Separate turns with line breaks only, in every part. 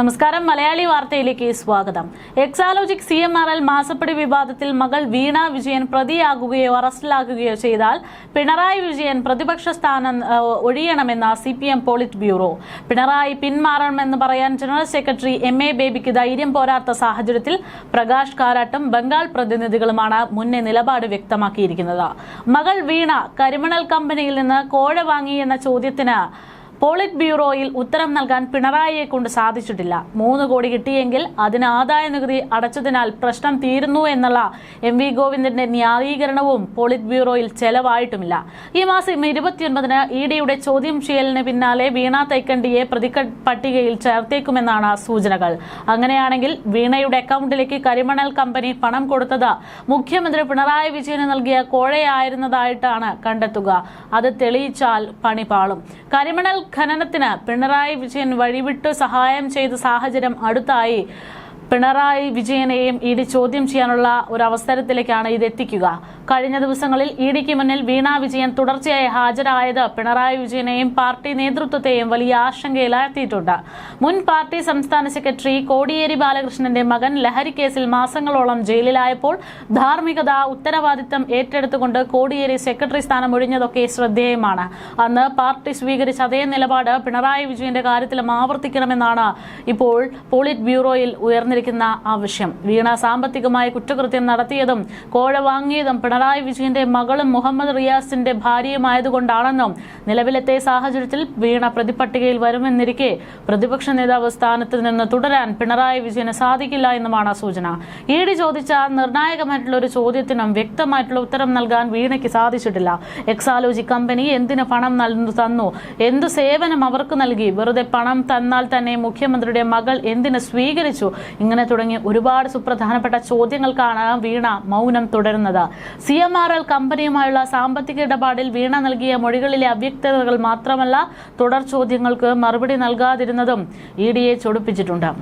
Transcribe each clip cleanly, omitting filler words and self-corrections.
നമസ്കാരം. മലയാളി വാർത്തയിലേക്ക് സ്വാഗതം. എക്സാലോജിക് CMRL മാസപ്പടി വിവാദത്തിൽ മകൾ വീണ വിജയൻ പ്രതിയാകുകയോ അറസ്റ്റിലാകുകയോ ചെയ്താൽ പിണറായി വിജയൻ പ്രതിപക്ഷ സ്ഥാനം ഒഴിയണമെന്ന CPM പോളിറ്റ് ബ്യൂറോ. പിണറായി പിന്മാറണമെന്ന് പറയാൻ ജനറൽ സെക്രട്ടറി MA ബേബിക്ക് ധൈര്യം പോരാത്ത സാഹചര്യത്തിൽ പ്രകാശ് കാരാട്ടും ബംഗാൾ പ്രതിനിധികളുമാണ് മുന്നേ നിലപാട് വ്യക്തമാക്കിയിരിക്കുന്നത്. മകൾ വീണ കരിമണൽ കമ്പനിയിൽ നിന്ന് കോഴ വാങ്ങി എന്ന ചോദ്യത്തിന് പോളിറ്റ് ബ്യൂറോയിൽ ഉത്തരം നൽകാൻ പിണറായിയെ കൊണ്ട് സാധിച്ചിട്ടില്ല. 3 കോടി കിട്ടിയെങ്കിൽ അതിന് ആദായ നികുതി അടച്ചതിനാൽ പ്രശ്നം തീരുന്നു എന്നുള്ള MV ഗോവിന്ദന്റെ ന്യായീകരണവും പോളിറ്റ് ബ്യൂറോയിൽ ചെലവായിട്ടുമില്ല. ഈ മാസം 29-ന് EDയുടെ ചോദ്യം ചെയ്യലിന് പിന്നാലെ വീണ തൈക്കണ്ടിയെ പട്ടികയിൽ ചേർത്തേക്കുമെന്നാണ് സൂചനകൾ. അങ്ങനെയാണെങ്കിൽ വീണയുടെ അക്കൗണ്ടിലേക്ക് കരിമണൽ കമ്പനി പണം കൊടുത്തത് മുഖ്യമന്ത്രി പിണറായി വിജയന് നൽകിയ കോഴയായിരുന്നതായിട്ടാണ് കണ്ടെത്തുക. അത് തെളിയിച്ചാൽ പണി പാളും. കരിമണൽ ഖനനത്തിന് പിണറായി വിജയൻ വഴിവിട്ട് സഹായം ചെയ്ത സാഹചര്യം അടുത്തായി പിണറായി വിജയനെയും ED ചോദ്യം ചെയ്യാനുള്ള ഒരു അവസരത്തിലേക്കാണ് ഇത് എത്തിക്കുക. കഴിഞ്ഞ ദിവസങ്ങളിൽ EDക്ക് മുന്നിൽ വീണ വിജയൻ തുടർച്ചയായി ഹാജരായത് പിണറായി വിജയനെയും പാർട്ടി നേതൃത്വത്തെയും വലിയ ആശങ്കയിലാഴ്ത്തിയിട്ടുണ്ട്. മുൻ പാർട്ടി സംസ്ഥാന സെക്രട്ടറി കോടിയേരി ബാലകൃഷ്ണന്റെ മകൻ ലഹരി കേസിൽ മാസങ്ങളോളം ജയിലിലായപ്പോൾ ധാർമ്മികത ഉത്തരവാദിത്തം ഏറ്റെടുത്തുകൊണ്ട് കോടിയേരി സെക്രട്ടറി സ്ഥാനം ഒഴിഞ്ഞതൊക്കെ ശ്രദ്ധേയമാണ്. അന്ന് പാർട്ടി സ്വീകരിച്ച അതേ നിലപാട് പിണറായി വിജയന്റെ കാര്യത്തിലും ആവർത്തിക്കണമെന്നാണ് ഇപ്പോൾ പോളിറ്റ് ബ്യൂറോയിൽ ഉയർന്നിരിക്കുന്ന ആവശ്യം. വീണ സാമ്പത്തികമായ കുറ്റകൃത്യം നടത്തിയതും കോഴ വാങ്ങിയതും പിണറായി വിജയന്റെ മകളും മുഹമ്മദ് റിയാസിന്റെ ഭാര്യയുമായതുകൊണ്ടാണെന്നും നിലവിലത്തെ സാഹചര്യത്തിൽ വീണ പ്രതിപട്ടികയിൽ വരുമെന്നിരിക്കെ പ്രതിപക്ഷ നേതാവ് സ്ഥാനത്ത് നിന്ന് തുടരാൻ പിണറായി വിജയന് സാധിക്കില്ല എന്നുമാണ് സൂചന. ED ചോദിച്ച നിർണായകമായിട്ടുള്ള ഒരു ചോദ്യത്തിനും വ്യക്തമായിട്ടുള്ള ഉത്തരം നൽകാൻ വീണയ്ക്ക് സാധിച്ചിട്ടില്ല. എക്സാലോജി കമ്പനി എന്തിന് പണം തന്നു, എന്തു സേവനം അവർക്ക് നൽകി, വെറുതെ പണം തന്നാൽ തന്നെ മുഖ്യമന്ത്രിയുടെ മകൾ എന്തിന് സ്വീകരിച്ചു, ഇങ്ങനെ തുടങ്ങി ഒരുപാട് സുപ്രധാനപ്പെട്ട ചോദ്യങ്ങൾക്കാണ് വീണ മൗനം തുടരുന്നത്. CMRL കമ്പനിയുമായുള്ള സാമ്പത്തിക ഇടപാടിൽ വീണ നൽകിയ മൊഴികളിലെ അവ്യക്തതകൾ മാത്രമല്ല തുടർ ചോദ്യങ്ങൾക്ക് മറുപടി നൽകാതിരുന്നതും EDയെ ചൊടിപ്പിച്ചിട്ടുണ്ട്.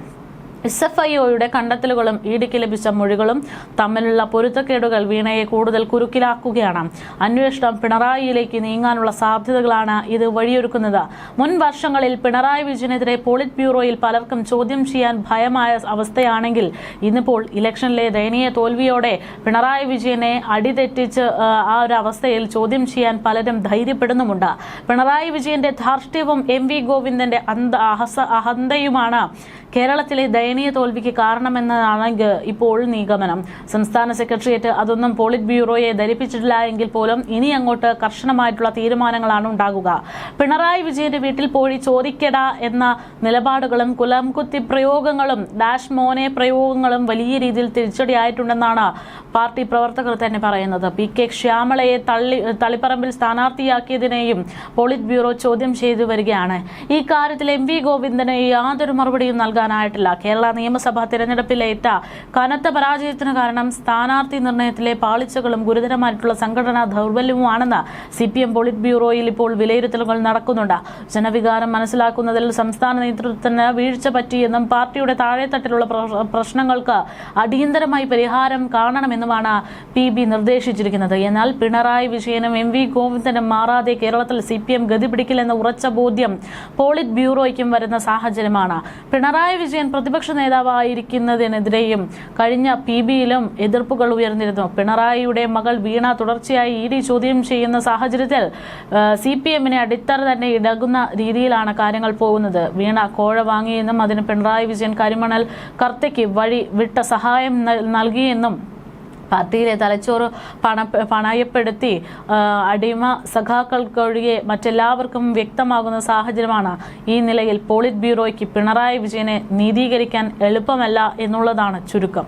SFIOയുടെ കണ്ടെത്തലുകളും EDക്ക് ലഭിച്ച മൊഴികളും തമ്മിലുള്ള പൊരുത്തക്കേടുകൾ വീണയെ കൂടുതൽ കുരുക്കിലാക്കുകയാണ്. അന്വേഷണം പിണറായിയിലേക്ക് നീങ്ങാനുള്ള സാധ്യതകളാണ് ഇത് വഴിയൊരുക്കുന്നത്. മുൻ വർഷങ്ങളിൽ പിണറായി വിജയനെതിരെ പോളിറ്റ് ബ്യൂറോയിൽ പലർക്കും ചോദ്യം ചെയ്യാൻ ഭയമായ അവസ്ഥയാണെങ്കിൽ ഇന്നിപ്പോൾ ഇലക്ഷനിലെ ദയനീയ തോൽവിയോടെ പിണറായി വിജയനെ അടിതെറ്റിച്ച് ആ ഒരു അവസ്ഥയിൽ ചോദ്യം ചെയ്യാൻ പലരും ധൈര്യപ്പെടുന്നുമുണ്ട്. പിണറായി വിജയന്റെ ധാർഷ്ട്യവും MV ഗോവിന്ദന്റെ അഹന്തയുമാണ് കേരളത്തിലെ ദയനീയ തോൽവിക്ക് കാരണമെന്നതാണ് ഇപ്പോൾ നിഗമനം. സംസ്ഥാന സെക്രട്ടേറിയറ്റ് അതൊന്നും പോളിറ്റ് ബ്യൂറോയെ ധരിപ്പിച്ചിട്ടില്ല എങ്കിൽ പോലും ഇനി അങ്ങോട്ട് കർശനമായിട്ടുള്ള തീരുമാനങ്ങളാണ് ഉണ്ടാകുക. പിണറായി വിജയന്റെ വീട്ടിൽ പോയി ചോദിക്കട എന്ന നിലപാടുകളും കുലംകുത്തി പ്രയോഗങ്ങളും ഡാഷ് മോനെ പ്രയോഗങ്ങളും വലിയ രീതിയിൽ തിരിച്ചടിയായിട്ടുണ്ടെന്നാണ് പാർട്ടി പ്രവർത്തകർ തന്നെ പറയുന്നത്. PK ശ്യാമളയെ തളിപ്പറമ്പിൽ സ്ഥാനാർത്ഥിയാക്കിയതിനെയും പോളിറ്റ് ബ്യൂറോ ചോദ്യം ചെയ്തു വരികയാണ്. ഈ കാര്യത്തിൽ MV ഗോവിന്ദന് യാതൊരു മറുപടിയും നൽകാനായിട്ടില്ല. കേരള നിയമസഭാ തിരഞ്ഞെടുപ്പിലേറ്റ കനത്ത പരാജയത്തിന് കാരണം സ്ഥാനാർത്ഥി നിർണയത്തിലെ പാളിച്ചകളും ഗുരുതരമായിട്ടുള്ള സംഘടനാ ദൗർബല്യവുമാണെന്ന് CPM പോളിറ്റ് ബ്യൂറോയിൽ ഇപ്പോൾ വിലയിരുത്തലുകൾ നടക്കുന്നുണ്ട്. ജനവികാരം മനസ്സിലാക്കുന്നതിൽ സംസ്ഥാന നേതൃത്വത്തിന് വീഴ്ച പറ്റിയെന്നും പാർട്ടിയുടെ താഴെത്തട്ടിലുള്ള പ്രശ്നങ്ങൾക്ക് അടിയന്തരമായി പരിഹാരം കാണണമെന്നുമാണ് PB നിർദ്ദേശിച്ചിരിക്കുന്നത്. എന്നാൽ പിണറായി വിജയനും MV ഗോവിന്ദനും മാറാതെ കേരളത്തിൽ CPM ഗതി പിടിക്കില്ലെന്ന ഉറച്ച ബോധ്യം പോളിറ്റ് ബ്യൂറോയ്ക്കും വരുന്ന സാഹചര്യമാണ്. പിണറായി വിജയൻ പ്രതിപക്ഷ നേതാവായിരിക്കുന്നതിനെതിരെയും കഴിഞ്ഞ PBയിലും എതിർപ്പുകൾ ഉയർന്നിരുന്നു. പിണറായിയുടെ മകൾ വീണ തുടർച്ചയായി ED ചോദ്യം ചെയ്യുന്ന സാഹചര്യത്തിൽ CPMനെ അടിത്തറ തന്നെ ഇടകുന്ന രീതിയിലാണ് കാര്യങ്ങൾ പോകുന്നത്. വീണ കോഴ വാങ്ങിയെന്നും അതിന് പിണറായി വിജയൻ കരിമണൽ കർത്തയ്ക്ക് വഴി വിട്ട സഹായം നൽകിയെന്നും പാർട്ടിയിലെ തലച്ചോറ് പണയപ്പെടുത്തി അടിമ സഖാക്കൾക്കൊഴികെ മറ്റെല്ലാവർക്കും വ്യക്തമാകുന്ന സാഹചര്യമാണ്. ഈ നിലയിൽ പോളിറ്റ് ബ്യൂറോയ്ക്ക് പിണറായി വിജയനെ നീതീകരിക്കാൻ എളുപ്പമല്ല എന്നുള്ളതാണ് ചുരുക്കം.